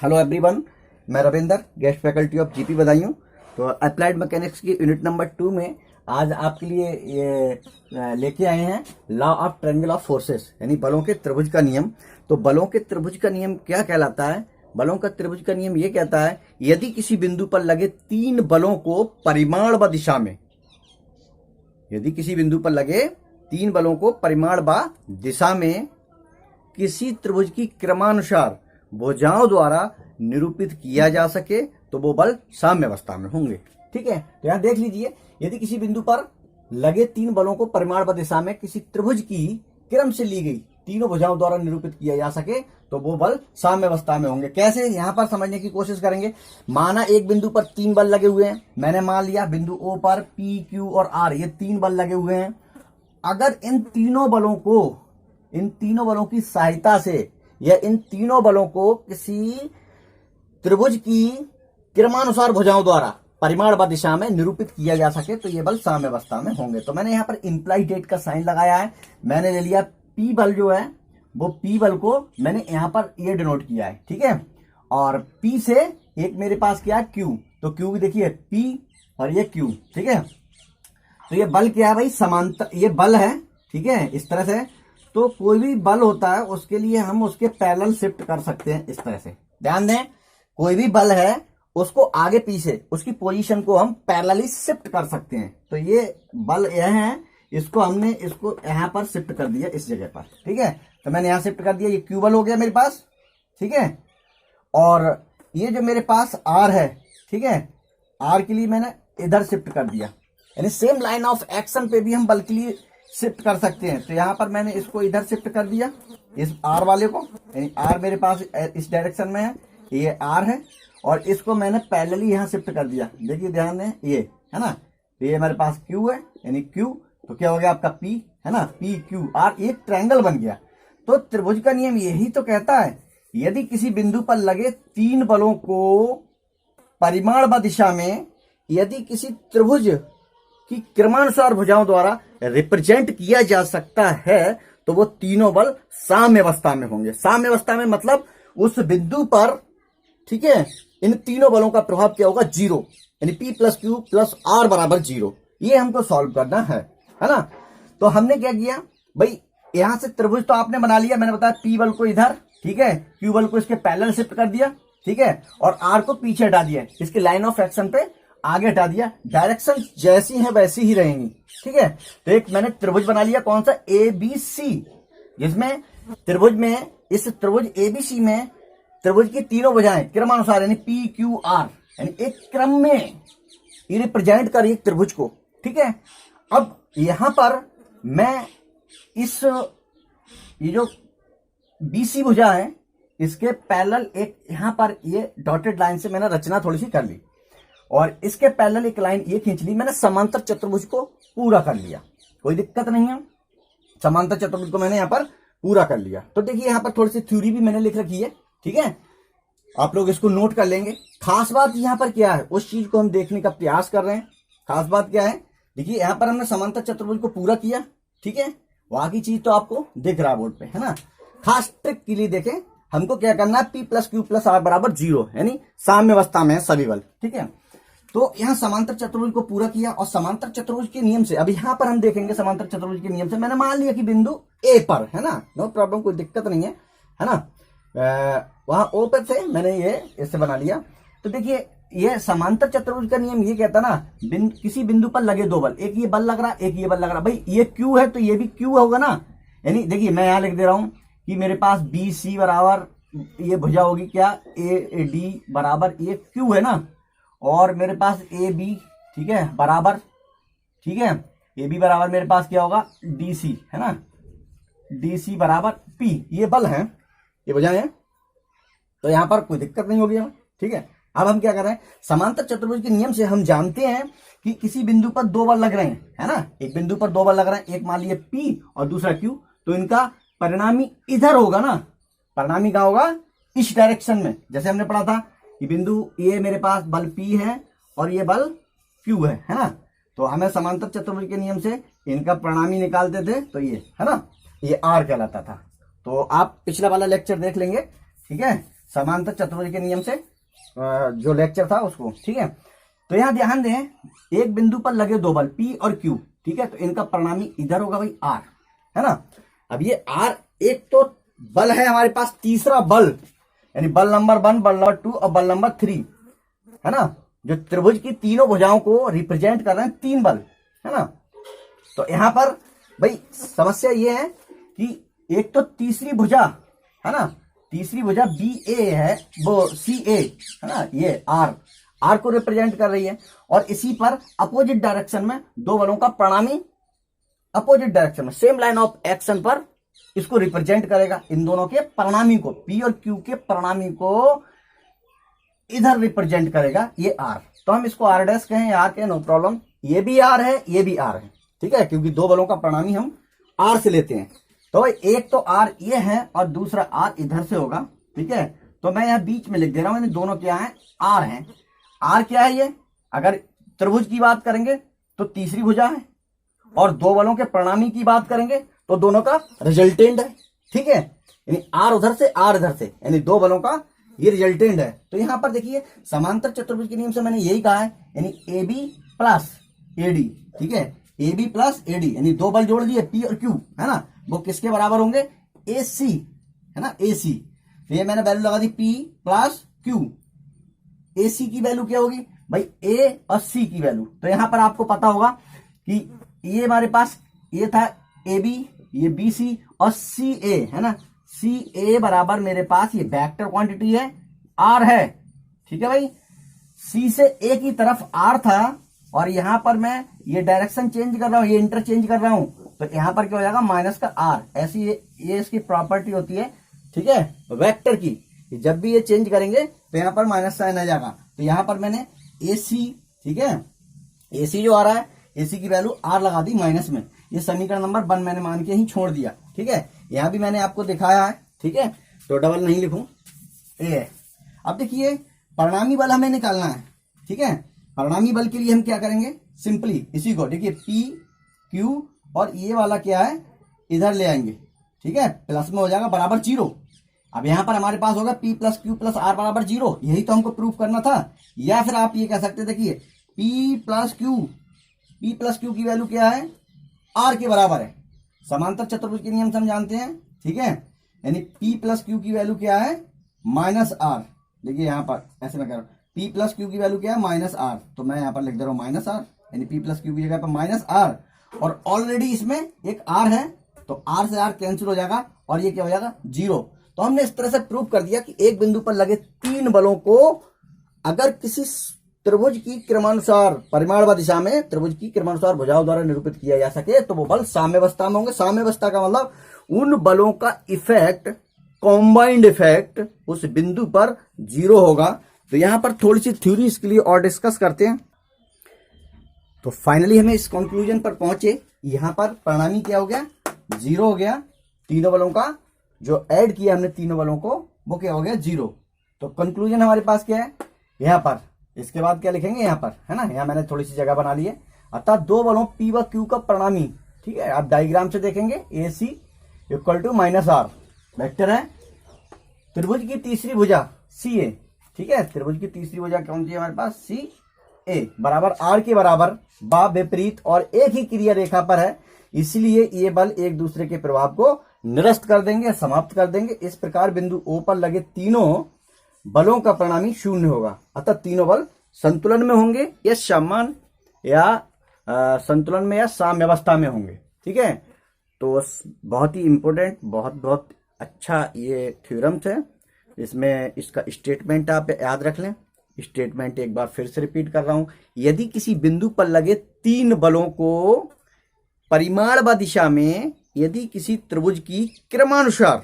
Hello everyone, मैं Ravinder, guest faculty of GP Badaun. तो applied mechanics की यूनिट नंबर 2 में आज आपके लिए ये लेके आए हैं law of triangle of forces, यानी बलों के त्रिभुज का नियम। तो बलों के त्रिभुज का नियम क्या कहलाता है? बलों का त्रिभुज का नियम ये कहता है, यदि किसी बिंदु पर लगे 3 बलों को परिमाण व दिशा में, यदि किसी बिंदु पर लगे 3 बलों को परिमाण व दिशा में किसी त्रिभुज की क्रमानुसार भुजाओं द्वारा निरूपित किया जा सके तो वो बल साम्य अवस्था में होंगे। ठीक है, तो यहां देख लीजिए, यदि किसी बिंदु पर लगे 3 बलों को परिमाण व दिशा में किसी त्रिभुज की क्रम से ली गई तीनों भुजाओं द्वारा निरूपित किया जा सके तो वो बल साम्य अवस्था में होंगे। कैसे, यहां पर समझने की कोशिश करेंगे। माना एक बिंदु पर 3 बल लगे हुए हैं, मैंने मान लिया बिंदु ओ पर पी, क्यू और आर, ये 3 बल लगे हुए हैं। अगर इन तीनों बलों की सहायता से या इन तीनों बलों को किसी त्रिभुज की क्रमानुसार भुजाओं द्वारा परिमाण व दिशा में निरूपित किया जा सके तो ये बल साम्य अवस्था में होंगे। तो मैंने यहाँ पर इंप्लाई डेट का साइन लगाया है। मैंने ले लिया पी बल, जो है वो पी बल को मैंने यहाँ पर ये डिनोट किया है। ठीक है, और पी से एक मेरे पास क्या है, क्यू। तो क्यू भी देखिए पी और ये क्यू। ठीक है, तो ये बल क्या है भाई, समांतर ये बल है। ठीक है, इस तरह से तो कोई भी बल होता है उसके लिए हम उसके पैरेलल शिफ्ट कर सकते हैं। इस तरह से ध्यान दें, कोई भी बल है उसको आगे पीछे उसकी पोजीशन को हम पैरेलली शिफ्ट कर सकते हैं। तो ये बल यह है, हमने इसको यहां पर शिफ्ट कर दिया इस जगह पर। ठीक है, तो मैंने यहां शिफ्ट कर दिया, ये क्यू बल हो गया मेरे पास। ठीक है, और ये जो मेरे पास आर है, ठीक है, आर के लिए मैंने इधर शिफ्ट कर दिया। यानी सेम लाइन ऑफ एक्शन पे भी हम बल के लिए शिफ्ट कर सकते हैं। तो यहां पर मैंने इसको इधर शिफ्ट कर दिया, इस आर वाले को, यानी आर मेरे पास इस डायरेक्शन में है, ये आर है, और इसको मैंने पैरेलली यहां शिफ्ट कर दिया। देखिए ध्यान दें, ये है ना, तो ये मेरे पास क्यू है, यानी क्यू, तो क्या हो गया आपका पी, है ना, पी क्यू आर, एक ट्रायंगल बन गया। तो त्रिभुज का नियम यही तो कहता है, यदि किसी बिंदु पर लगे 3 बलों को परिमाण व दिशा में यदि किसी त्रिभुज की क्रमानुसार भुजाओं द्वारा रिप्रेजेंट किया जा सकता है तो वो तीनों बल साम्य अवस्था में होंगे। साम्य अवस्था में मतलब उस बिंदु पर, ठीक है, इन तीनों बलों का प्रभाव क्या होगा, 0, यानी P plus Q plus R बराबर 0। ये हमको सॉल्व करना है ना। तो हमने क्या किया भाई, यहां से त्रिभुज तो आपने बना लिया, मैंने बताया P बल को इधर, ठीक है, Q बल को इसके पैरेलल शिफ्ट कर दिया, ठीक है, और R को पीछे हटा दिया, इसकी लाइन ऑफ एक्शन पे आगे हटा दिया। डायरेक्शन जैसी है वैसी ही रहेंगी। ठीक है, तो एक मैंने त्रिभुज बना लिया, कौन सा, ABC, जिसमें त्रिभुज में, इस त्रिभुज ABC में त्रिभुज की तीनों भुजाएं क्रमानुसार, यानी P Q R, यानी एक क्रम में ये रिप्रेजेंट कर एक त्रिभुज को। ठीक है, अब यहां पर मैं ये जो BC भुजा है इसके पैरेलल एक यहां पर ये डॉटेड लाइन से मैंने रचना थोड़ी सी कर ली, और इसके पैरेलल एक लाइन ये खींच ली, मैंने समांतर चतुर्भुज को पूरा कर लिया। कोई दिक्कत नहीं है, समांतर चतुर्भुज को मैंने यहां पर पूरा कर लिया। तो देखिए यहां पर थोड़ी सी थ्योरी भी मैंने लिख रखी है। ठीक है, आप लोग इसको नोट कर लेंगे। खास बात यहां पर क्या है, उस चीज को हम देखने का प्रयास कर रहे हैं। खास बात क्या है, देखिए यहां पर हमने समांतर चतुर्भुज को पूरा किया। ठीक है, वहां की चीज तो आपको दिख रहा है बोर्ड पे, है ना। खास ट्रिक के लिए देखें, हमको क्या करना है, P plus Q plus R बराबर 0, यानी साम्य अवस्था में है सभी बल। ठीक है, तो यहां समांतर चतुर्भुज को पूरा किया, और समांतर चतुर्भुज के नियम से, अब यहां पर हम देखेंगे समांतर चतुर्भुज के नियम से मैंने मान लिया कि बिंदु ए पर, है ना, नो प्रॉब्लम, कोई दिक्कत नहीं है ना, वहां ओ पर से मैंने ये इससे बना लिया। तो देखिए ये समांतर चतुर्भुज का नियम ये कहता ना, किसी बिंदु पर लगे 2 बल, एक ये बल लग रहा, एक ये बल लग रहा, भाई ये क्यू है तो ये भी क्यू होगा ना। यानी देखिए मैं यहां लिख दे रहा हूं कि मेरे पास BC बराबर ये भुजा होगी क्या, AD बराबर ये क्यू है ना, और मेरे पास AB, ठीक है, बराबर, ठीक है, AB बराबर मेरे पास क्या होगा, DC, है ना, DC बराबर P, ये बल है, ये भुजाएं हैं, तो यहां पर कोई दिक्कत नहीं होगी हमें। ठीक है, अब हम क्या कर रहे हैं, समांतर चतुर्भुज के नियम से हम जानते हैं कि किसी बिंदु पर 2 बल लग रहे हैं, है ना, एक बिंदु पर 2 बल लग रहे हैं, एक मान लिए P और दूसरा Q, तो इनका परिणामी इधर होगा ना। परिणामी कहां होगा, इस डायरेक्शन में। जैसे हमने पढ़ा था कि बिंदु ए मेरे पास बल P है और ये बल Q है ना, तो हमें समांतर चतुर्भुज के नियम से इनका परिणामी निकालते थे, तो ये है ना, ये R कहलाता था। तो आप पिछला वाला लेक्चर देख लेंगे। ठीक है, समांतर चतुर्भुज के नियम से जो लेक्चर था उसको, ठीक है। तो यहां ध्यान दें, एक बिंदु पर लगे दो बल P और Q, ठीक है, तो इनका परिणामी इधर होगा भाई R, है ना। अब ये R एक तो बल है हमारे पास, तीसरा बल यानी बल नंबर 1, बल नंबर 2 और बल नंबर 3, है ना, जो त्रिभुज की तीनों भुजाओं को रिप्रेजेंट कर रहे हैं, 3 बल, है ना। तो यहां पर भाई समस्या ये है कि एक तो तीसरी भुजा, है ना, तीसरी भुजा BA है, वो CA है ना, ये R को रिप्रेजेंट कर रही है, और इसी पर अपोजिट डायरेक्शन में दो बलों का परिणामी अपोजिट डायरेक्शन में सेम लाइन ऑफ एक्शन पर इसको रिप्रेजेंट करेगा। इन दोनों के परिणामी को, P और Q के परिणामी को इधर रिप्रेजेंट करेगा ये R। तो हम इसको R डैश कहें, R कहें, नो प्रॉब्लम। ये भी R है, ये भी R है, ठीक है, क्योंकि दो बलों का परिणामी हम R से लेते हैं। तो भाई एक तो R ये है और दूसरा R इधर से होगा, ठीक है। तो मैं यहां बीच में लिख दे रहा हूं, दोनों क्या है, R है। R क्या है ये, अगर त्रिभुज की बात करेंगे तो तीसरी भुजा है, और दो बलों के परिणामी की बात करेंगे तो दोनों का रिजल्टेंट है, ठीक है। यानी R उधर से, R इधर से, यानी दो बलों का ये रिजल्टेंट है। तो यहां पर देखिए समांतर चतुर्भुज के नियम से मैंने यही कहा है, यानी AB प्लस AD, ठीक है, AB प्लस AD, यानी दो बल जोड़ दिए P और Q, है ना, वो किसके बराबर होंगे, AC, है ना, AC। तो ये मैंने वैल्यू लगा दी P प्लस Q। AC की वैल्यू क्या होगी भाई, A और C की वैल्यू। तो यहां पर आपको पता होगा कि ये हमारे पास ये था AB, ये BC और CA, है ना, CA बराबर मेरे पास ये वेक्टर क्वांटिटी है, R है, ठीक है भाई। C से A की तरफ R था, और यहां पर मैं ये डायरेक्शन चेंज कर रहा हूं, ये इंटरचेंज कर रहा हूं, तो यहां पर क्या हो जाएगा, माइनस का R। ऐसी ये इसकी प्रॉपर्टी होती है, ठीक है, वेक्टर की। जब भी ये चेंज करेंगे तो यहां पर माइनस साइन आ जाएगा। तो यहां पर मैंने AC, ठीक है, AC जो आ रहा है, AC की वैल्यू R लगा दी माइनस में। ये समीकरण नंबर 1 मैंने मान के ही छोड़ दिया, ठीक है। यहां भी मैंने आपको दिखाया है, ठीक है, तो डबल नहीं लिखूं, ये। अब देखिए परिणामी बल हमें निकालना है, ठीक है। परिणामी बल के लिए हम क्या करेंगे, सिंपली इसी को देखिए P Q और ये वाला क्या है, इधर ले आएंगे, ठीक है, प्लस में हो जाएगा बराबर 0। अब यहां पर हमारे पास होगा P plus Q plus R बराबर 0, यही तो हमको प्रूफ करना था। या फिर आप ये कह सकते देखिए P प्लस Q की वैल्यू क्या है, R के बराबर है। समांतर चतुर्भुज के नियम से हम जानते हैं, ठीक है, यानी P प्लस Q की वैल्यू क्या है, माइनस R। देखिए यहां पर ऐसे मैं कह रहा हूं, P प्लस Q की वैल्यू क्या है, माइनस R, तो मैं यहां पर लिख दे रहा हूं माइनस R, यानी P प्लस Q की जगह पर माइनस R, और ऑलरेडी इसमें एक R है, तो R से R कैंसिल हो जाएगा, और ये क्या हो जाएगा, 0। तो हमने इस तरह से प्रूव कर दिया कि एक बिंदु पर लगे 3 बलों को अगर किसी त्रिभुज की क्रमानुसार परिमाण दिशा में त्रिभुज की क्रमानुसार भुजाओं द्वारा निरूपित किया जा सके तो वो बल साम्यावस्था में होंगे। साम्यावस्था का मतलब उन बलों का इफेक्ट, कॉम्बाइंड इफेक्ट उस बिंदु पर 0 होगा। तो यहां पर थोड़ी सी थ्योरी इसके लिए और डिस्कस करते हैं। तो फाइनली हमें इस कंक्लूजन पर पहुंचे, यहां पर परिणामी क्या हो गया, 0 हो गया। तीनों बलों का जो ऐड किया हमने तीनों बलों को, वो क्या हो गया, 0। तो कंक्लूजन हमारे पास क्या है, यहां पर इसके बाद क्या लिखेंगे, यहां पर, है ना, यहां मैंने थोड़ी सी जगह बना ली है। अर्थात दो बलों P व Q का परिणामी, ठीक है, आप डायग्राम से देखेंगे AC equal to minus R vector है। त्रिभुज की तीसरी भुजा CA, ठीक है, त्रिभुज की तीसरी भुजा कौन सी है हमारे पास, CA बराबर R के बराबर बा विपरीत और एक ही क्रिया रेखा पर है, इसलिए ये बल एक दूसरे के प्रभाव को निरस्त कर देंगे, समाप्त कर देंगे। इस प्रकार बिंदु O पर लगे तीनों बलों का परिणामी 0 होगा। अतः तीनों बल संतुलन में होंगे या समान या संतुलन में या साम्यावस्था में होंगे, ठीक है। तो बहुत ही इंपॉर्टेंट, बहुत अच्छा ये थ्योरम्स है। इसमें इसका स्टेटमेंट आप याद रख लें। स्टेटमेंट एक बार फिर से रिपीट कर रहा हूं, यदि किसी बिंदु पर लगे 3 बलों को परिमाण व दिशा में यदि किसी त्रिभुज की क्रमानुसार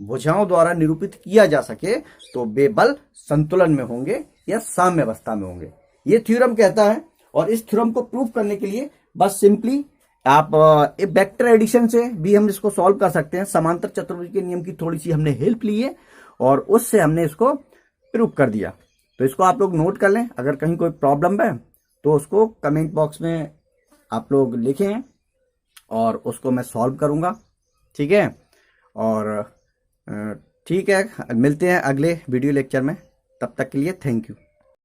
भुजाओं द्वारा निरूपित किया जा सके तो वे बल संतुलन में होंगे या साम्यावस्था में होंगे, ये थ्योरम कहता है। और इस थ्योरम को प्रूव करने के लिए बस सिंपली आप एक वेक्टर एडिशन से भी हम इसको सॉल्व कर सकते हैं। समांतर चतुर्भुज के नियम की थोड़ी सी हमने हेल्प ली है और उससे हमने इसको प्रूव कर दिया। तो इसको आप लोग नोट कर लें, अगर कहीं कोई प्रॉब्लम है तो उसको कमेंट बॉक्स में आप लोग लिखें और उसको मैं सॉल्व करूंगा, ठीक है। और ठीक है, मिलते हैं अगले वीडियो लेक्चर में, तब तक के लिए थैंक यू।